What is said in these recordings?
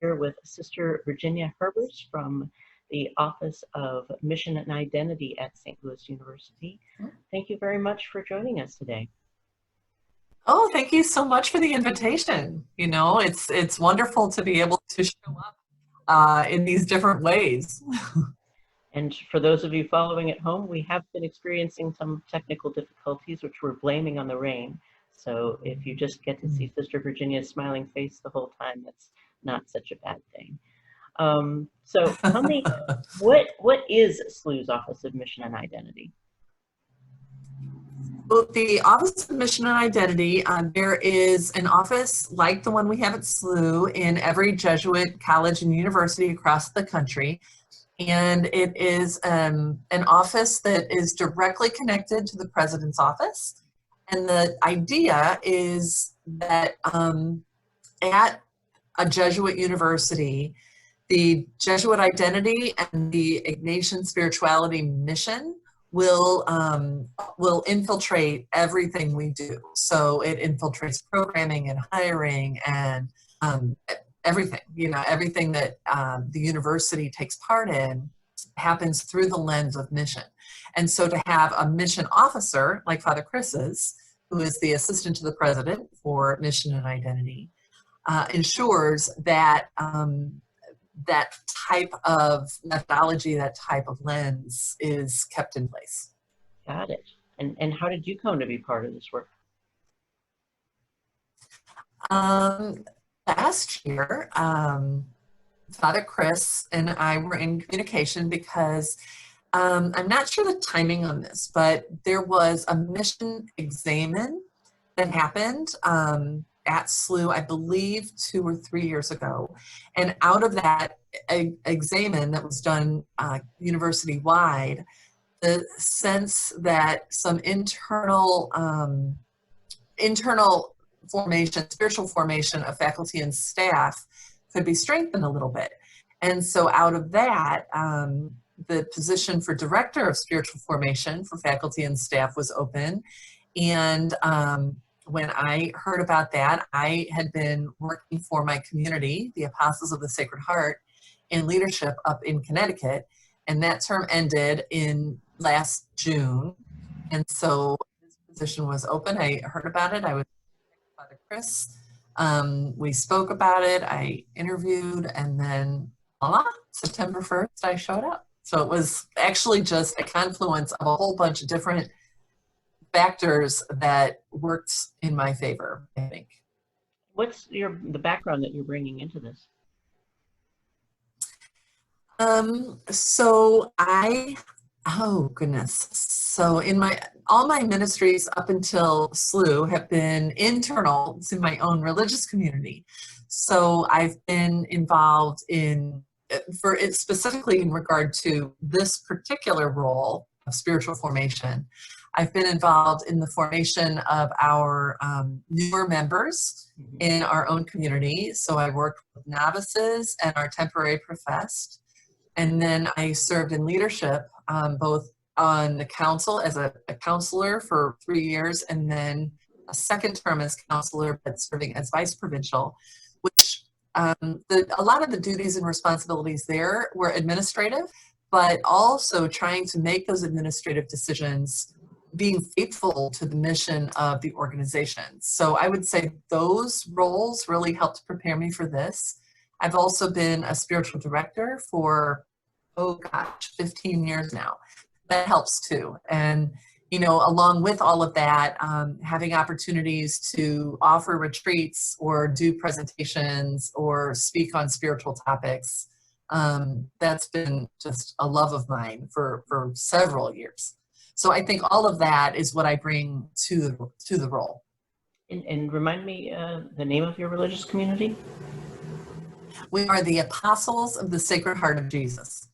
Here with Sister Virginia Herbers from the Office of Mission and Identity at St. Louis University. Thank you very much for joining us today. Oh, thank you so much for the invitation. You know, it's wonderful to be able to show up in these different ways. And for those of you following at home, we have been experiencing some technical difficulties, which we're blaming on the rain. So if you just get to see Sister Virginia's smiling face the whole time, that's not such a bad thing. So tell me, what is SLU's Office of Mission and Identity? Well, the Office of Mission and Identity, there is an office like the one we have at SLU in every Jesuit college and university across the country. And it is an office that is directly connected to the president's office. And the idea is that at a Jesuit university, the Jesuit identity and the Ignatian spirituality mission will infiltrate everything we do. So it infiltrates programming and hiring and everything, you know, everything that the university takes part in happens through the lens of mission. And so to have a mission officer like Father Chris is, who is the assistant to the president for mission and identity, ensures that that type of methodology, that type of lens is kept in place. Got it. And how did you come to be part of this work? Last year, Father Chris and I were in communication because I'm not sure the timing on this, but there was a mission examen that happened at SLU, I believe 2 or 3 years ago. And out of that examen that was done university-wide, the sense that some internal formation, spiritual formation of faculty and staff could be strengthened a little bit. And so out of that, the position for director of spiritual formation for faculty and staff was open. And when I heard about that, I had been working for my community, the Apostles of the Sacred Heart, in leadership up in Connecticut. And that term ended in last June. And so this position was open. I heard about it. I was with Father Chris. We spoke about it. I interviewed, and then voila, September 1st, I showed up. So it was actually just a confluence of a whole bunch of different factors that worked in my favor, I think. What's the background that you're bringing into this? So oh goodness. So in all my ministries up until SLU have been internal to my own religious community. So I've been involved specifically in regard to this particular role of spiritual formation. I've been involved in the formation of our newer members in our own community. So I worked with novices and our temporary professed. And then I served in leadership, both on the council as a counselor for 3 years, and then a second term as counselor, but serving as vice provincial, which a lot of the duties and responsibilities there were administrative, but also trying to make those administrative decisions being faithful to the mission of the organization. So I would say those roles really helped prepare me for this. I've also been a spiritual director for, 15 years now. That helps too. And, you know, along with all of that, having opportunities to offer retreats or do presentations or speak on spiritual topics, that's been just a love of mine for several years. So I think all of that is what I bring to the role. And remind me the name of your religious community? We are the Apostles of the Sacred Heart of Jesus.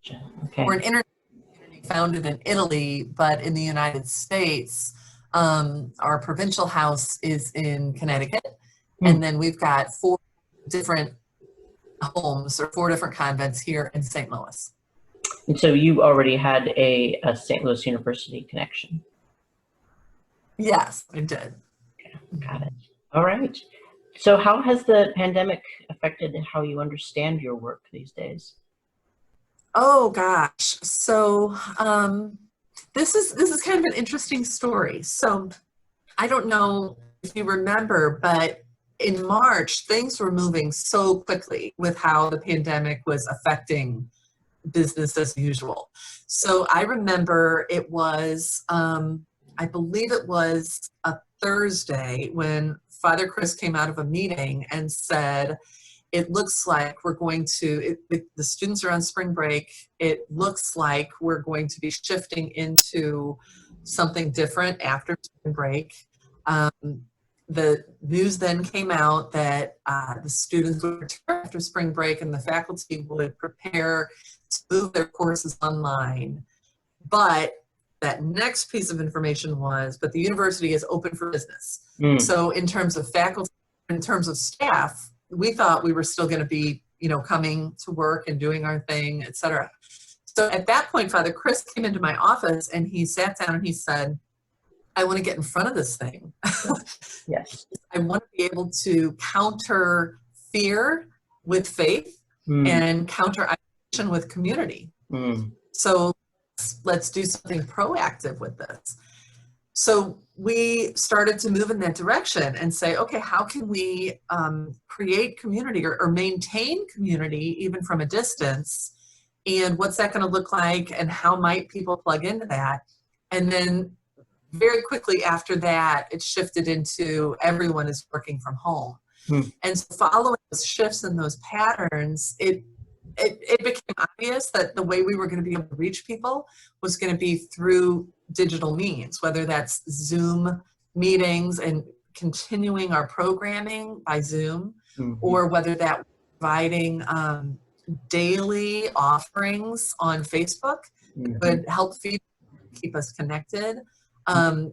Gotcha. Okay. We're an international community founded in Italy, but in the United States, our provincial house is in Connecticut. And then we've got 4 different homes or 4 different convents here in St. Louis. And so you already had a St. Louis University connection? Yes, I did. Okay, got it. All right. So how has the pandemic affected affected how you understand your work these days? Oh gosh. So this is kind of an interesting story. So I don't know if you remember, but in March, things were moving so quickly with how the pandemic was affecting business as usual. So I remember it was, I believe it was a Thursday when Father Chris came out of a meeting and said, it looks like we're going to, the students are on spring break. It looks like we're going to be shifting into something different after spring break. The news then came out that the students would return after spring break and the faculty would prepare to move their courses online. But that next piece of information was, but the university is open for business. So in terms of faculty, in terms of staff, we thought we were still going to be, coming to work and doing our thing, et cetera. So at that point, Father Chris came into my office and he sat down and he said, I want to get in front of this thing. Yes. I want to be able to counter fear with faith and counter isolation with community. So let's do something proactive with this. So we started to move in that direction and say, okay, how can we create community or maintain community even from a distance? And what's that going to look like? And how might people plug into that? And then very quickly after that, it shifted into everyone is working from home. And so following those shifts and those patterns, it became obvious that the way we were going to be able to reach people was going to be through digital means, whether that's Zoom meetings and continuing our programming by Zoom, or whether that was providing daily offerings on Facebook that would help keep us connected.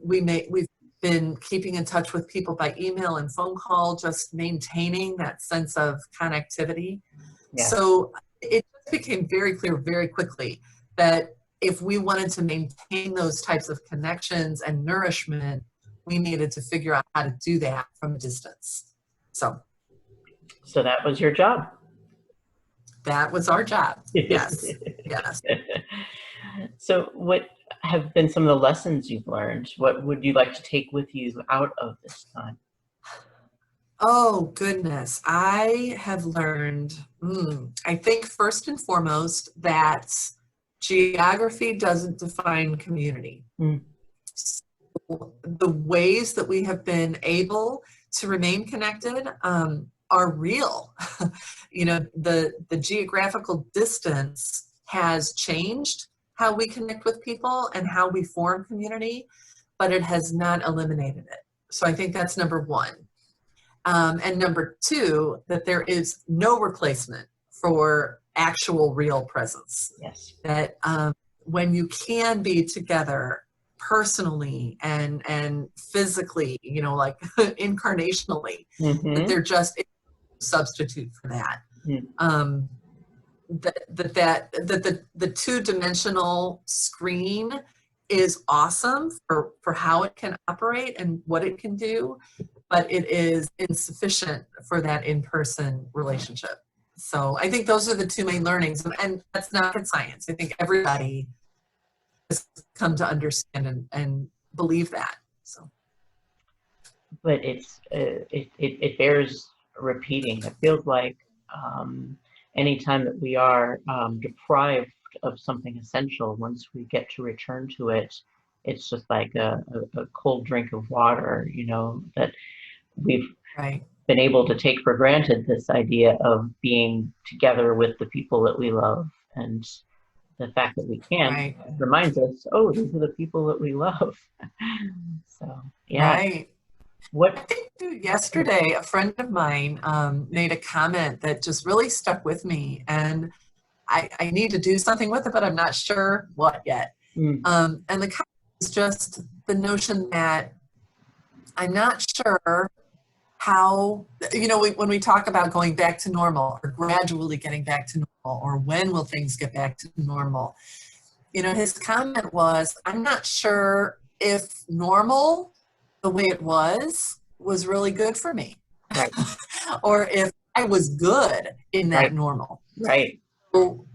We've been keeping in touch with people by email and phone call, just maintaining that sense of connectivity. Yeah. So it became very clear very quickly that if we wanted to maintain those types of connections and nourishment, we needed to figure out how to do that from a distance. So that was your job. That was our job. Yes. Yes. So what have been some of the lessons you've learned? What would you like to take with you out of this time? Oh, goodness. I have learned, I think first and foremost, that geography doesn't define community. So the ways that we have been able to remain connected are real. The geographical distance has changed how we connect with people and how we form community, but it has not eliminated it. So I think that's number one. And number two, that there is no replacement for actual real presence. Yes. That when you can be together personally and physically, like incarnationally, that there just is no substitute for that. The two-dimensional screen is awesome for how it can operate and what it can do, but it is insufficient for that in-person relationship. So I think those are the two main learnings, and that's not rocket science. I think everybody has come to understand and believe that. So, but it bears repeating. It feels like anytime that we are deprived of something essential, once we get to return to it, it's just like a cold drink of water, that we've been able to take for granted, this idea of being together with the people that we love. And the fact that we can't reminds us, oh, these are the people that we love. So, yeah. Right. I think yesterday, a friend of mine made a comment that just really stuck with me, and I need to do something with it, but I'm not sure what yet. And the comment is just the notion that I'm not sure how, when we talk about going back to normal or gradually getting back to normal, or when will things get back to normal, his comment was, I'm not sure if normal, the way it was really good for me. Right. Or if I was good in that Right. normal. Right. So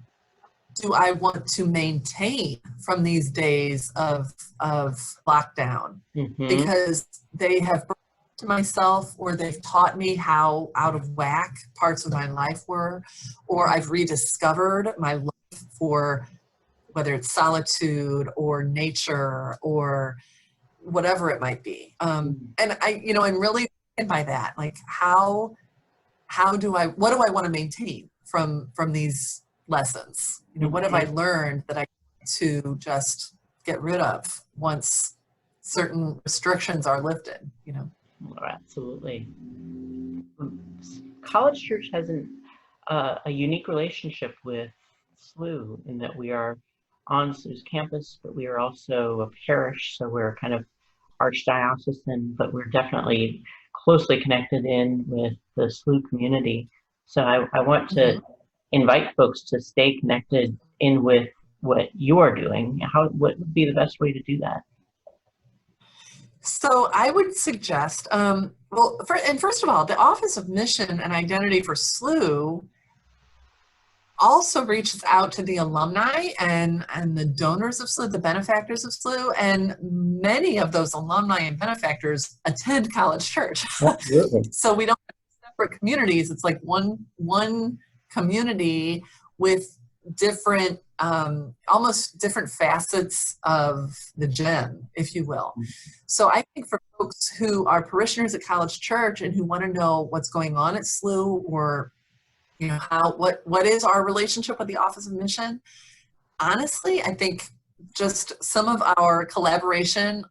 do I want to maintain from these days of lockdown? Mm-hmm. Because they have brought to myself, or they've taught me how out of whack parts of my life were, or I've rediscovered my love for whether it's solitude or nature or whatever it might be. And I'm really thinking by that, like what do I want to maintain from these lessons? What have I Mm-hmm. learned that I need to just get rid of once certain restrictions are lifted? Oh, absolutely. College Church has a unique relationship with SLU in that we are on SLU's campus, but we are also a parish, so we're kind of archdiocesan, but we're definitely closely connected in with the SLU community. So I want to Mhm. invite folks to stay connected in with what you're doing. What would be the best way to do that? So I would suggest, first of all, the Office of Mission and Identity for SLU also reaches out to the alumni and the donors of SLU, the benefactors of SLU, and many of those alumni and benefactors attend College Church. Absolutely. So we don't have separate communities. It's like one community with different, almost different facets of the gem, if you will. So I think for folks who are parishioners at College Church and who want to know what's going on at SLU, or what is our relationship with the Office of Mission, honestly, I think just some of our collaboration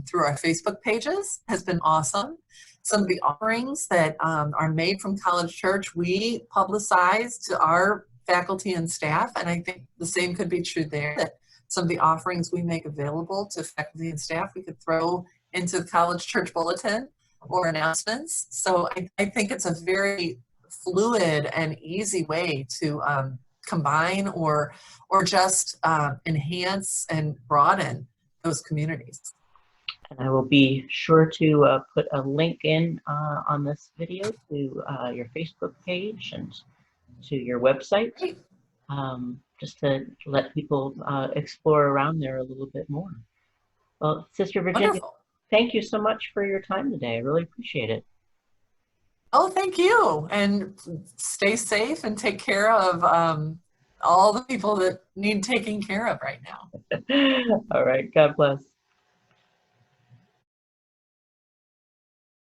through our Facebook pages has been awesome. Some of the offerings that are made from College Church, we publicize to our faculty and staff, and I think the same could be true there, that some of the offerings we make available to faculty and staff, we could throw into the College Church bulletin or announcements. So I think it's a very fluid and easy way to combine or just enhance and broaden those communities. And I will be sure to put a link in on this video to your Facebook page and to your website, Great. just to let people explore around there a little bit more. Well, Sister Virginia, Wonderful. thank you so much for your time today. I really appreciate it. Oh, thank you. And stay safe and take care of all the people that need taking care of right now. All right. God bless.